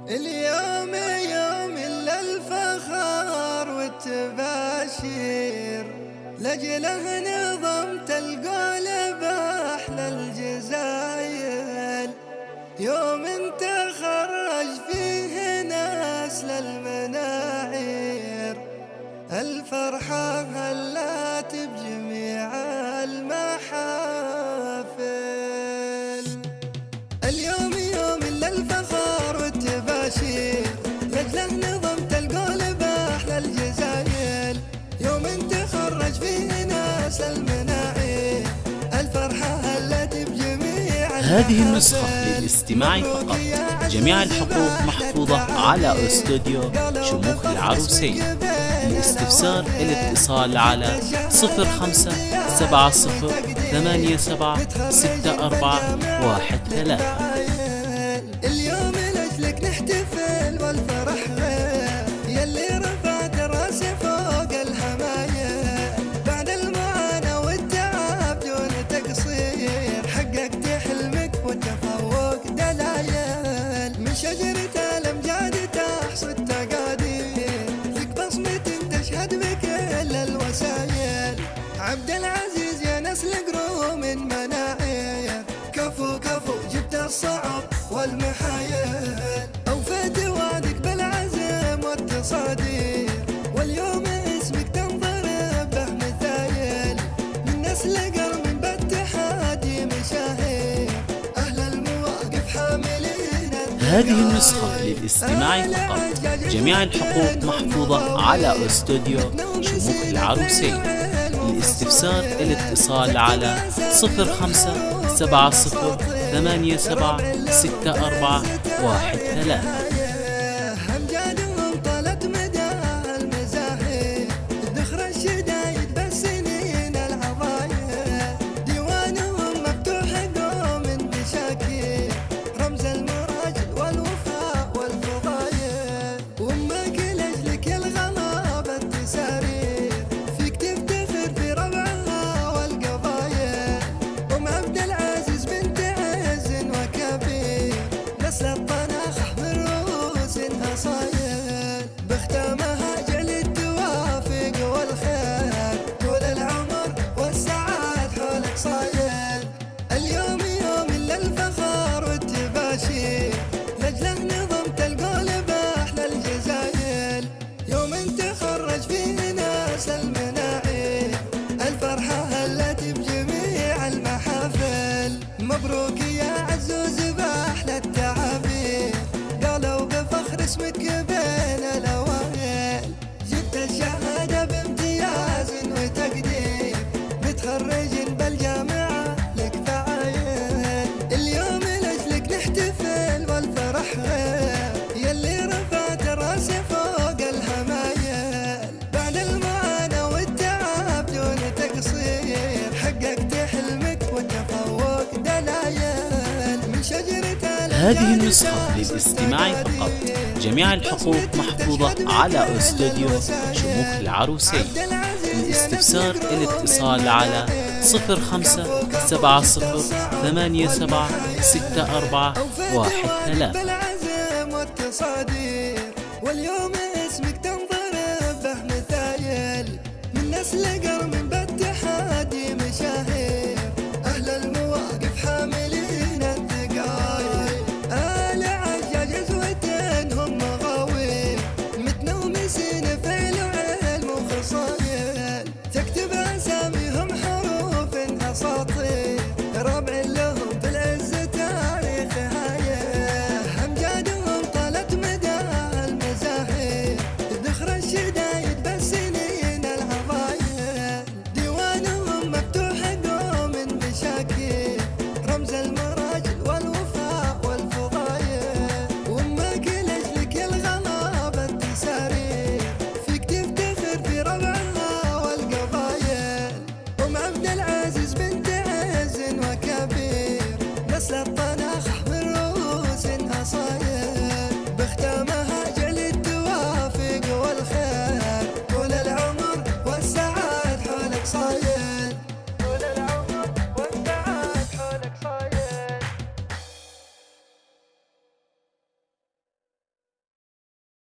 اليوم يوم للفخر والتباشير، لجله نظمت القول بأحلى الجزايل. يوم تخرج فيه ناس للمناعير، الفرحة هلت بجميع المحافل. اليوم يوم للفخر والتباشير، لجله نظمت القول بأحلى الجزايل. يوم تخرج فيه ناس المناعير، الفرحة هلت بجميع المحافل. هذه النسخة للاستماع فقط، جميع الحقوق محفوظة على استوديو شموخ العروسين. الاستفسار الاتصال على 0570876413. اليوم لأجلك نحتفل والفرح غير، يلي رفعت راسي فوق الهمايل. بعد المعاناة والتعب دون تقصير، حققت حلمك والتفوق دلايل. من شجرة الأمجاد تحصد تقادير، لك بصمة تشهد بكل الوسايل. عبد العزيز يا نسل قروم مناعير، كفو كفو جبت الصعب والمحايل. أوفيت وعدك بالعزم والتصادير، واليوم اسمك تنضرب به مثايل. من نسل قرم بالتحادي مشاهير، أهل المواقف حاملين. هذه النسخة للاستماع فقط، جميع الحقوق محفوظة على استوديو شموخ العروسين. الاستفسار الاتصال على 0570876413. أمجادهم طالت مدى المزاهر، ذخر الشدايد بالسنين العظاير. ديوانهم مفتوح قوم بشاكير، رمز المراجل والوفاء والفضايل. وامك لاجلك يا الغلابة التسارير، فيك تفتخر في ربعها والقضايل. ام عبد العزيز بنت عز وكبير، نسل الطناخ من رؤوس أصايل. بختامها جل التوافق والخير، طول العمر والسعاد حولك صايل. اليوم يوم للفخر والتباشير، لجله نظمت القول بأحلى الجزايل. يوم تخرج فيه ناس المناعير، الفرحة هلت بجميع المحافل. مبروك يا عزوز بأحلى التعابير، قالوا بفخر اسمك بين الأوائل. جبت الشهادة بامتياز وتقدير، متخرج بالجامعة لك فعايل. اليوم لأجلك نحتفل والفرح غير، يلي رفعت راسي فوق الهمايل. بعد المعاناة والتعب دون تقصير، حققت حلمك والتفوق دلايل. من شجرة هذه النسخة للاستماع فقط، جميع الحقوق محفوظة على استوديو شموخ العروسين. الاستفسار الاتصال على 0570876413. بالعزم والتصادير، واليوم اسمك تنضرب به مثايل. من نسل